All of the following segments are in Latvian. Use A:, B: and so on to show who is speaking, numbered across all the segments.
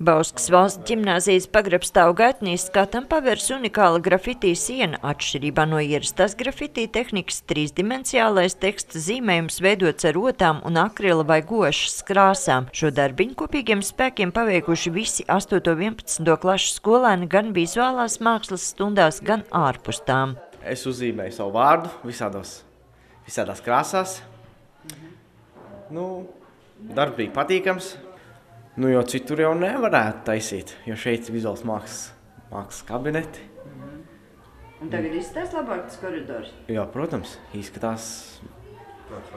A: Bauskas valsts ģimnāzijas pagrabstāvu gaitnīs skatam pavērs unikāla grafitī siena. Atšķirībā no ierastās grafitī tehnikas trīsdimensiālais teksta zīmējums veidots ar otām un akrila vai gošas krāsām. Šo darbiņu kopīgiem spēkiem paveikuši visi 8. un 11. klašu skolēni gan vizuālās mākslas stundās, gan ārpus tām.
B: Es uzzīmēju savu vārdu visādās krāsās. Darbs bija patīkams. Jo citur jau nevarētu taisīt, jo šeit ir vizuāls mākslas kabineti.
A: Un tagad izskatās labāk tas koridors?
B: Jā, protams, izskatās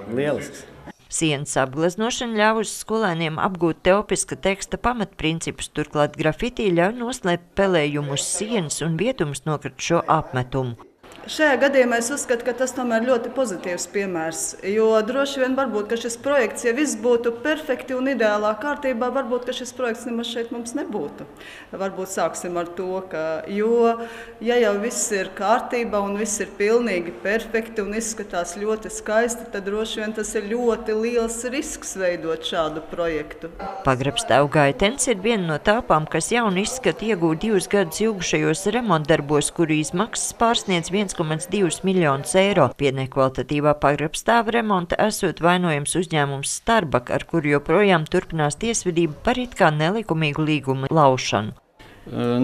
B: lielisks.
A: Sienas apgleznošana ļāvusi skolēniem apgūt teopiska teksta pamatprincipus, turklāt grafitī ļauj noslēpt pelējumu uz sienas un vietumus nokritušo apmetumu.
C: Šajā gadījumā es uzskatu, ka tas tomēr ļoti pozitīvs piemērs, jo droši vien varbūt, ka šis projekts, ja viss būtu perfekti un ideālā kārtībā, varbūt, ka šis projekts nemaz šeit mums nebūtu. Varbūt sāksim ar to, ja jau viss ir kārtībā un viss ir pilnīgi perfekti un izskatās ļoti skaisti, tad droši vien tas ir ļoti liels risks veidot šādu projektu.
A: Pagrabstāvu gaitenis ir viena no telpām, kas jaunu izskatu iegūta 2 gadus ilgušajos remontdarbos, kuru izmaksas pārsniedz 1,2 miljonus eiro. Pie nekvalitatīvā pagrabstāva remonta esot vainojams uzņēmums Starbak, ar kuru joprojām turpinās tiesvedība par it kā nelikumīgu līgumu laušanu.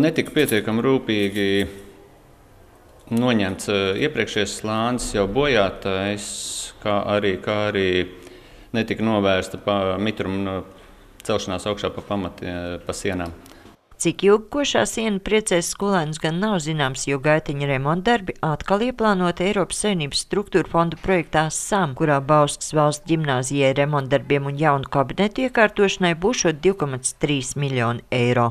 D: Netika pietiekami rūpīgi noņemts iepriekšējais slānis, jau bojātais, kā arī netika novērsta mitruma celšanās augšā pa sienām.
A: Cik ilgi košā siena priecēs skolēnus gan nav zināms, jo gaiteņa remontdarbi atkal ieplānoti Eiropas Savienības struktūra fondu projektā SAM, kurā Bauskas valsts ģimnāzijai remontdarbiem un jaunu kabinetu iekārtošanai būšot 2,3 miljoni eiro.